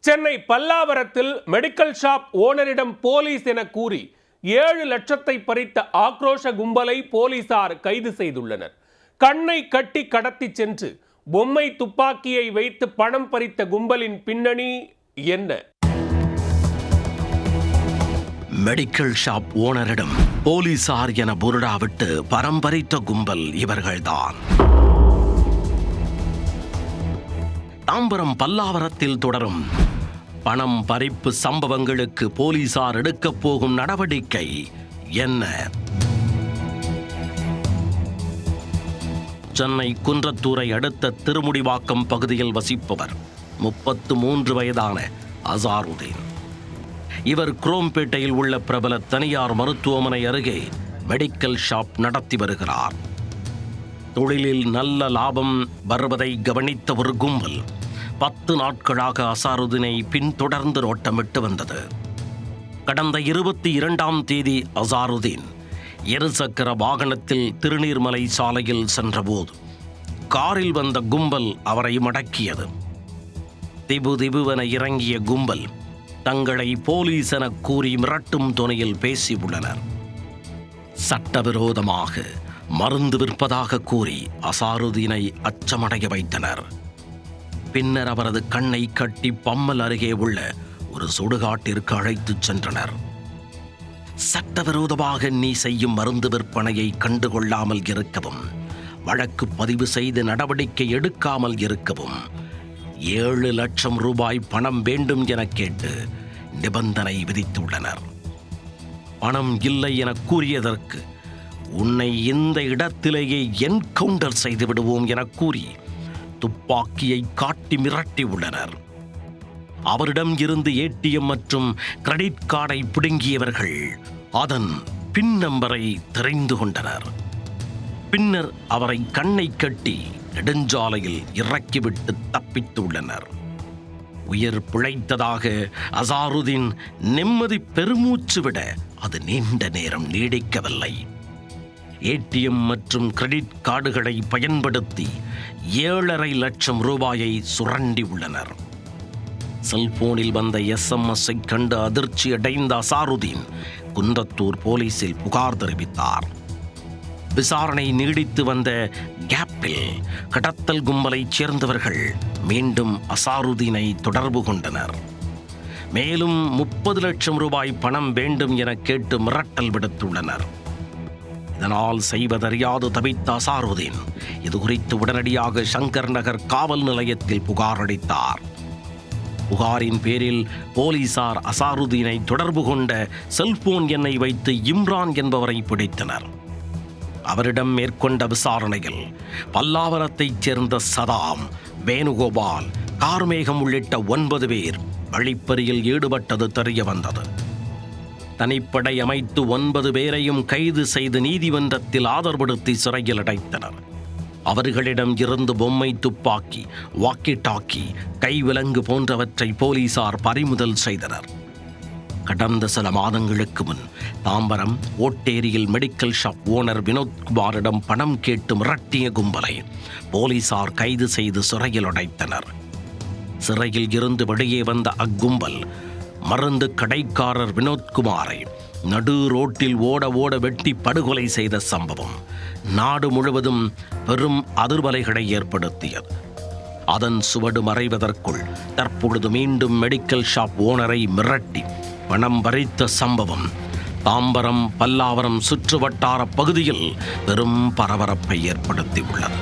சென்னை பல்லாவரத்தில் medical shop ஓனரிடம் police என கூறி 7 லட்சத்தை பறித்த ஆக்ரோஷ கும்பலை போலீசார் கைது செய்துள்ளனர். கண்ணை கட்டி கடத்தி சென்று பொம்மை துப்பாக்கியை வைத்து பணம் பறித்த கும்பலின் பின்னணி என்ன? மெடிக்கல் ஷாப் ஓனரிடம் போலீசார் என புருடா விட்டு பணம் பறித்த கும்பல் இவர்கள்தான். தாம்பரம் பல்லாவரத்தில் தொடரும் பணம் பறிப்பு சம்பவங்களுக்கு போலீசார் எடுக்கப் போகும் நடவடிக்கை என்ன? சென்னை குன்றத்தூரை அடுத்த திருமுடிவாக்கம் பகுதியில் வசிப்பவர் 33 வயதான அசாருதீன். இவர் குரோம்பேட்டையில் உள்ள பிரபல தனியார் மருத்துவமனை அருகே மெடிக்கல் ஷாப் நடத்தி வருகிறார். தொழிலில் நல்ல லாபம் வருவதை கவனித்த ஒரு கும்பல் 10 நாட்களாக அசாருதீனை பின்தொடர்ந்து நோட்டமிட்டு வந்தது. கடந்த 22ஆம் தேதி அசாருதீன் இருசக்கர வாகனத்தில் திருநீர்மலை சாலையில் சென்றபோது காரில் வந்த கும்பல் அவரை மடக்கியது. திபுதிபுவென இறங்கிய கும்பல் தங்களை போலீஸ் என கூறி மிரட்டும் துணையில் பேசியுள்ளனர். சட்டவிரோதமாக மருந்து விற்பதாக கூறி அசாருதீனை அச்சமடைய வைத்தனர். பின்னர் அவரது கண்ணை கட்டி பம்மல் அருகே உள்ள ஒரு சுடுகாட்டிற்கு அழைத்துச் சென்றனர். சட்டவிரோதமாக நீ செய்யும் மருந்து விற்பனையை கண்டுகொள்ளாமல் இருக்கவும், வழக்கு பதிவு செய்து நடவடிக்கை எடுக்காமல் இருக்கவும் 7 லட்சம் ரூபாய் பணம் வேண்டும் என கேட்டு நிபந்தனை விதித்துள்ளனர். பணம் இல்லை என கூறியதற்கு உன்னை இந்த இடத்திலேயே என்கவுண்டர் செய்து விடுவோம் என கூறி துப்பாக்கியை காட்டி மிரட்டி உள்ளனர். அவரிடம் இருந்து ஏடிஎம் மற்றும் கிரெடிட் கார்டை பிடுங்கியவர்கள் அதன் பின் நம்பரை தெரிந்து கொண்டனர். பின்னர் அவரை கண்ணை கட்டி நெடுஞ்சாலையில் இறக்கிவிட்டு தப்பித்துள்ளனர். உயிர் பிழைத்ததாக அசாருதீன் நிம்மதி பெருமூச்சு விட அது நீண்ட நேரம் நீடிக்கவில்லை. ஏடிஎம் மற்றும் கிரெடிட் கார்டுகளை பயன்படுத்தி 7.5 லட்சம் ரூபாயை சுரண்டி உள்ளனர். செல்போனில் வந்த SMS-ஐ கண்டு அதிர்ச்சி அடைந்த அசாருதீன் குன்றத்தூர் போலீசில் புகார் தெரிவித்தார். விசாரணை நீடித்து வந்த கேப்பில் கடத்தல் கும்பலைச் சேர்ந்தவர்கள் மீண்டும் அசாருதீனை தொடர்பு கொண்டனர். மேலும் 30 லட்சம் ரூபாய் பணம் வேண்டும் என கேட்டு மிரட்டல் விடுத்துள்ளனர். இதனால் செய்வதறியாது தவித்த அசாருதீன் இது குறித்து உடனடியாக சங்கர் நகர் காவல் நிலையத்தில் புகார் அளித்தார். புகாரின் பேரில் போலீசார் அசாருதீனை தொடர்பு கொண்ட செல்போன் எண்ணை வைத்து இம்ரான் என்பவரை பிடித்தனர். அவரிடம் மேற்கொண்ட விசாரணையில் பல்லாவரத்தைச் சேர்ந்த சதாம், வேணுகோபால், கார்மேகம் உள்ளிட்ட 9 பேர் வழிப்பறியில் ஈடுபட்டது தெரிய வந்தது. தனிப்படை அமைத்து 9 பேரையும் கைது செய்து நீதிமன்றத்தில் ஆஜர்படுத்தி சிறையில் அடைத்தனர். அவர்களிடம் இருந்து பொம்மை துப்பாக்கி, வாக்கி டாக்கி, கைவிலங்கு போன்றவற்றை போலீசார் பறிமுதல் செய்தனர். கடந்த சில மாதங்களுக்கு முன் தாம்பரம் ஓட்டேரியில் மெடிக்கல் ஷாப் ஓனர் வினோத்குமாரிடம் பணம் கேட்டு மிரட்டிய கும்பலை போலீசார் கைது செய்து சிறையில் அடைத்தனர். சிறையில் இருந்து வெளியே வந்த அக்கும்பல் மருந்து கடைக்காரர் வினோத்குமாரை நடு ரோட்டில் ஓட ஓட வெட்டி படுகொலை செய்த சம்பவம் நாடு முழுவதும் பெரும் அதிர்வலைகளை ஏற்படுத்தியது. அதன் சுவடு மறைவதற்குள் தற்பொழுது மீண்டும் மெடிக்கல் ஷாப் ஓனரை மிரட்டி பணம் பறித்த சம்பவம் தாம்பரம் பல்லாவரம் சுற்றுவட்டார பகுதியில் பெரும் பரபரப்பை ஏற்படுத்தியுள்ளது.